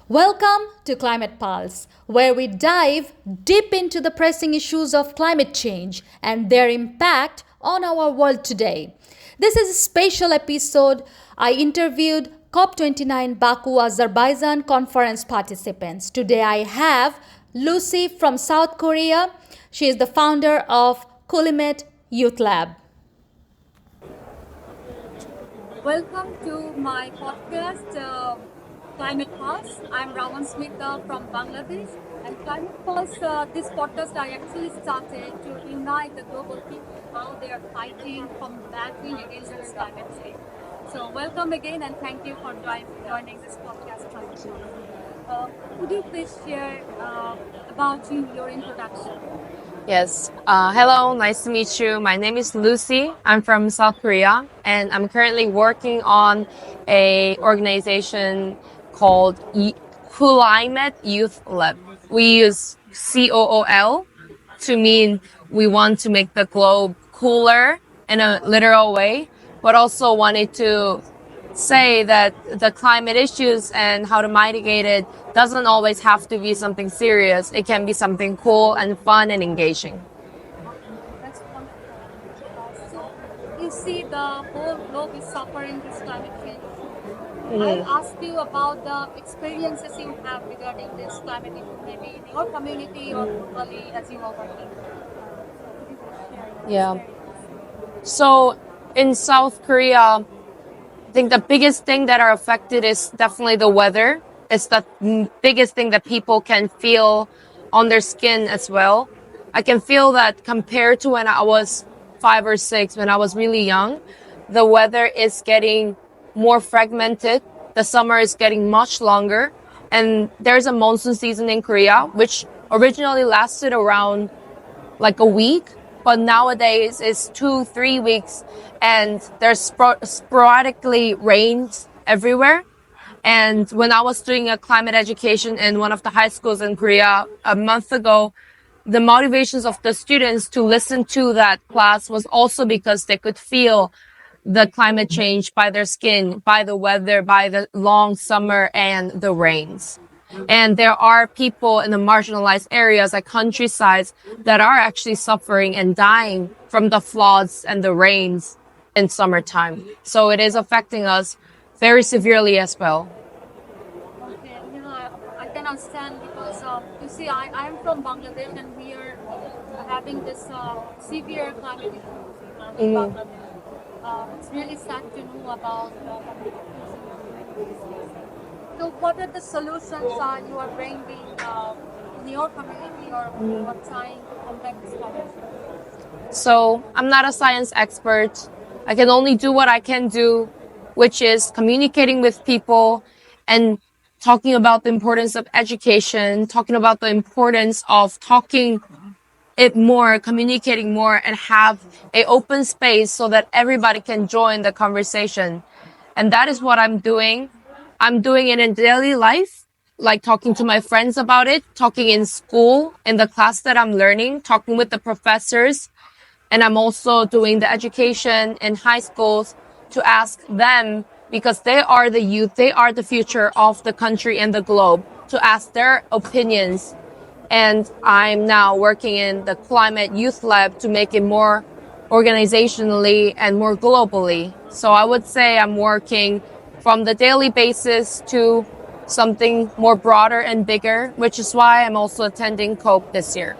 Welcome to Climate Pulse, where we dive deep into the pressing issues of climate change and their impact on our world today. This is a special episode. I interviewed COP29 Baku, Azerbaijan conference participants. Today I have Lucy from South Korea. She is the founder of Coolimate Youth Lab. Welcome to my podcast, Climate Pulse. I'm Rawan Smita from Bangladesh. And Climate Pulse, this podcast I actually started to unite the global people, how they are fighting, combating against this climate change. So welcome again and thank you for joining this podcast. Could you please share about you, your introduction? Yes. Hello, nice to meet you. My name is Lucy. I'm from South Korea, and I'm currently working on a organization called Coolimate Youth Lab. We use COOL to mean we want to make the globe cooler in a literal way, but also wanted to say that the climate issues and how to mitigate it doesn't always have to be something serious. It can be something cool and fun and engaging. That's wonderful. So you see the whole globe is suffering this climate change. I'll ask you about the experiences you have regarding this climate issue, maybe in your community or globally as you are working. Yeah. So in South Korea, I think the biggest thing that are affected is definitely the weather. It's the biggest thing that people can feel on their skin as well. I can feel that compared to when I was 5 or 6, when I was really young, the weather is getting more fragmented. The summer is getting much longer. And there's a monsoon season in Korea, which originally lasted around like a week, but nowadays it's 2-3 weeks, and there's sporadically rains everywhere. And when I was doing a climate education in one of the high schools in Korea a month ago, the motivations of the students to listen to that class was also because they could feel the climate change by their skin, by the weather, by the long summer and the rains. And there are people in the marginalized areas like countrysides that are actually suffering and dying from the floods and the rains in summertime. So it is affecting us very severely as well. Okay, I can understand because you see, I'm from Bangladesh and we are having this severe climate issue in Bangladesh. It's really sad to know about so what are the solutions you are bringing in your community or you are trying to combat this climate change? So I'm not a science expert. I can only do what I can do, which is communicating with people and talking about the importance of education, talking about the importance of talking it more, communicating more, and have an open space so that everybody can join the conversation. And that is what I'm doing. I'm doing it in daily life, like talking to my friends about it, talking in school, in the class that I'm learning, talking with the professors. And I'm also doing the education in high schools to ask them, because they are the youth, they are the future of the country and the globe, to ask their opinions. And I'm now working in the Climate Youth Lab to make it more organizationally and more globally. So I would say I'm working from the daily basis to something more broader and bigger, which is why I'm also attending COP this year.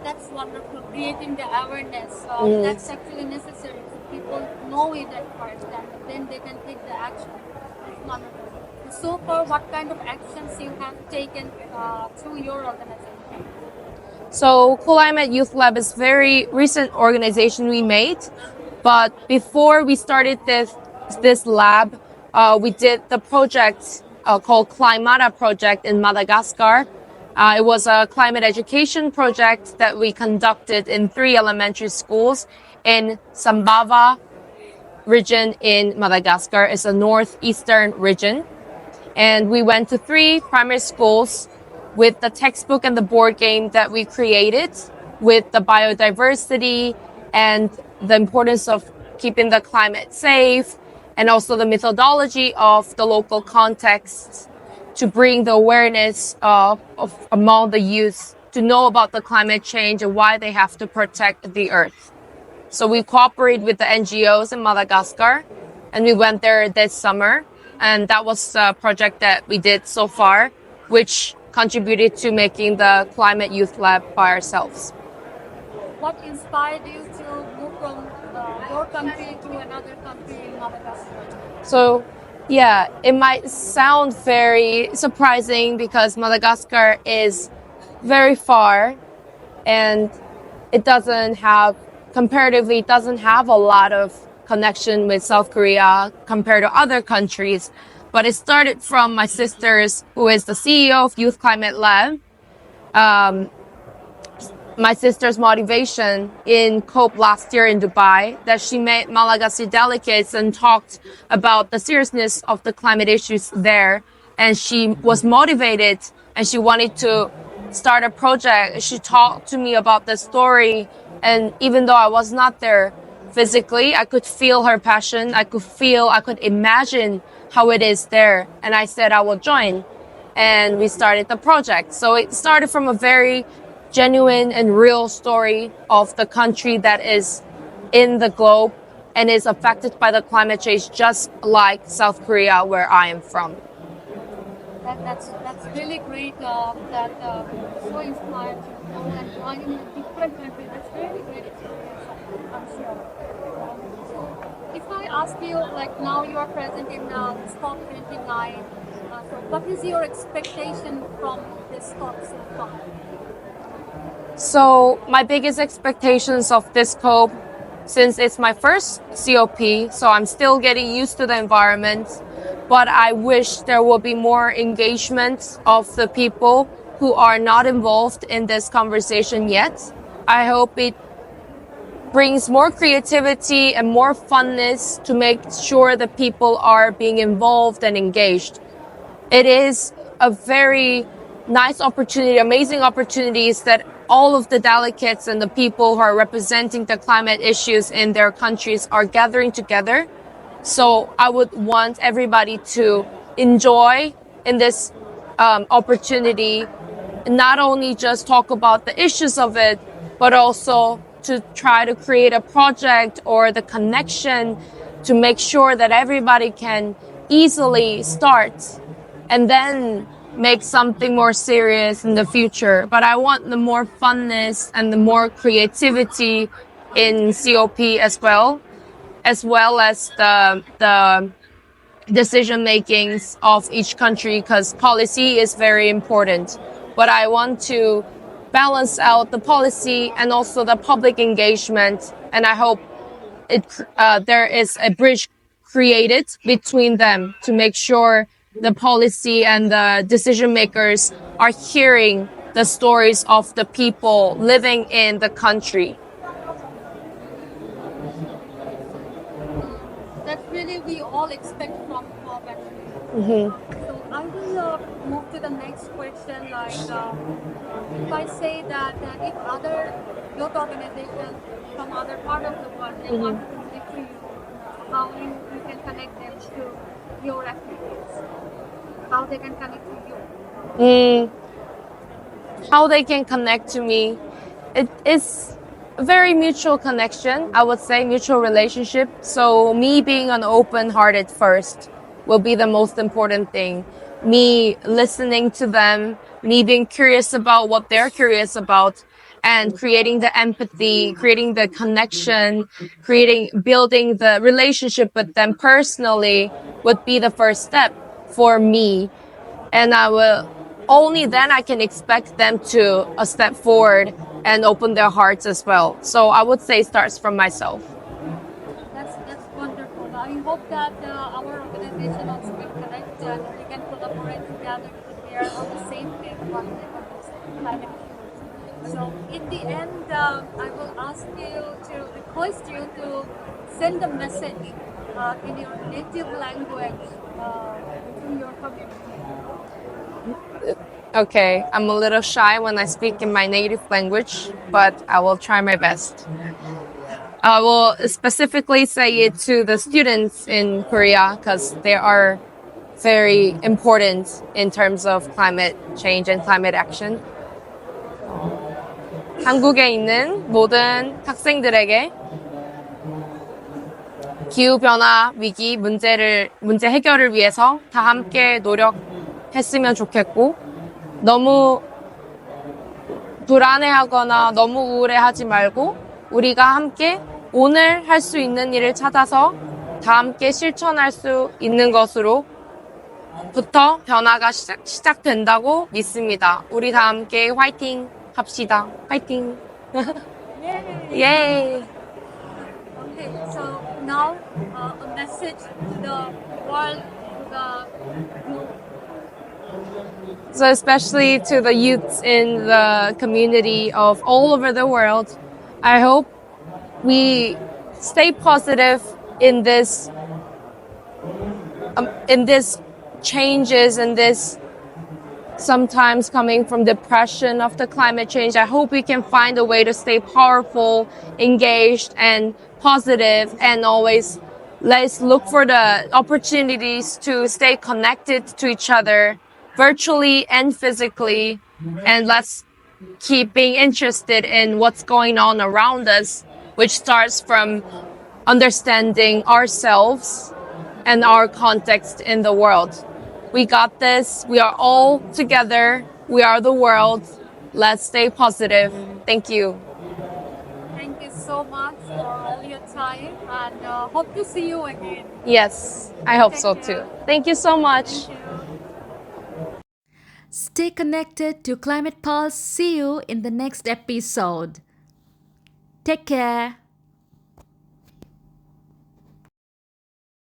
That's wonderful. Creating the awareness. That's actually necessary. So people know it at first and then they can take the action. That's wonderful. So far, what kind of actions you have taken through your organization? So Climate Youth Lab is a very recent organization we made. But before we started this lab, we did the project called Climata Project in Madagascar. It was a climate education project that we conducted in 3 elementary schools in Sambava region in Madagascar. It's a northeastern region. And we went to 3 primary schools with the textbook and the board game that we created with the biodiversity and the importance of keeping the climate safe and also the methodology of the local context. to bring the awareness of among the youth to know about the climate change and why they have to protect the earth. So we cooperate with the NGOs in Madagascar, and we went there this summer. And that was a project that we did so far, which contributed to making the Climate Youth Lab by ourselves. What inspired you to move from your country to another country in Madagascar? So, yeah, it might sound very surprising because Madagascar is very far and it doesn't have, comparatively, it doesn't have a lot of connection with South Korea compared to other countries. But it started from my sister's, who is the CEO of Youth Climate Lab. My sister's motivation in COP last year in Dubai, that she met Malagasy delegates and talked about the seriousness of the climate issues there. And she was motivated and she wanted to start a project. She talked to me about the story. And even though I was not there physically, I could feel her passion. I could imagine how it is there. And I said I will join. And we started the project. So it started from a very genuine and real story of the country that is in the globe and is affected by the climate change, just like South Korea, where I am from. That's really great. That so inspired you to go and join in a different country. That's really great experience, I'm sure. So if I ask you, like now you are present in this COP29, so what is your expectation from this COP so far? So my biggest expectations of this COP, since it's my first COP, so I'm still getting used to the environment, but I wish there will be more engagement of the people who are not involved in this conversation yet. I hope it brings more creativity and more funness to make sure that people are being involved and engaged. It is a very nice opportunity, amazing opportunities that all of the delegates and the people who are representing the climate issues in their countries are gathering together. So I would want everybody to enjoy in this opportunity, not only just talk about the issues of it, but also to try to create a project or the connection to make sure that everybody can easily start and then make something more serious in the future. But I want the more funness and the more creativity in COP as well as the decision makings of each country, because policy is very important. But I want to balance out the policy and also the public engagement, and I hope there is a bridge created between them to make sure the policy and the decision makers are hearing the stories of the people living in the country. That's really we all expect from COP actually. So I will move to the next question. Like, if I say that if other youth organizations from other part of the world they want to connect to you, how you can connect them to your activities, how they can connect to you. How they can connect to me, it is a very mutual connection, I would say, mutual relationship. So me being an open-hearted first will be the most important thing. Me listening to them, me being curious about what they're curious about, and creating the empathy, creating the connection, building the relationship with them personally would be the first step for me. And only then I can expect them to step forward and open their hearts as well. So I would say it starts from myself. That's wonderful. I hope that our organization also will connect and we can collaborate together because we are on the same page on this climate issues. So in the end, I will ask you to request you to send a message in your native language to your community. Okay, I'm a little shy when I speak in my native language, but I will try my best. I will specifically say it to the students in Korea because they are very important in terms of climate change and climate action. 한국에 있는 모든 학생들에게 기후변화 위기 문제 해결을 위해서 다 함께 노력했으면 좋겠고, 너무 불안해하거나 너무 우울해하지 말고 우리가 함께 오늘 할 수 있는 일을 찾아서 다 함께 실천할 수 있는 것으로부터 변화가 시작된다고 믿습니다. 우리 다 함께 화이팅 합시다. 화이팅! 예! Okay, so now a message to the world, to the So especially to the youths in the community of all over the world, I hope we stay positive in this changes and this sometimes coming from depression of the climate change. I hope we can find a way to stay powerful, engaged, and positive, and always let's look for the opportunities to stay connected to each other virtually and physically, and let's keep being interested in what's going on around us, which starts from understanding ourselves and our context in the world. We got this. We are all together. We are the world. Let's stay positive. Thank you. Thank you so much for all your time, and hope to see you again. Yes, I hope so Thank you. too. Thank you so much. Thank you. Stay connected to Climate Pulse. See you in the next episode. Take care.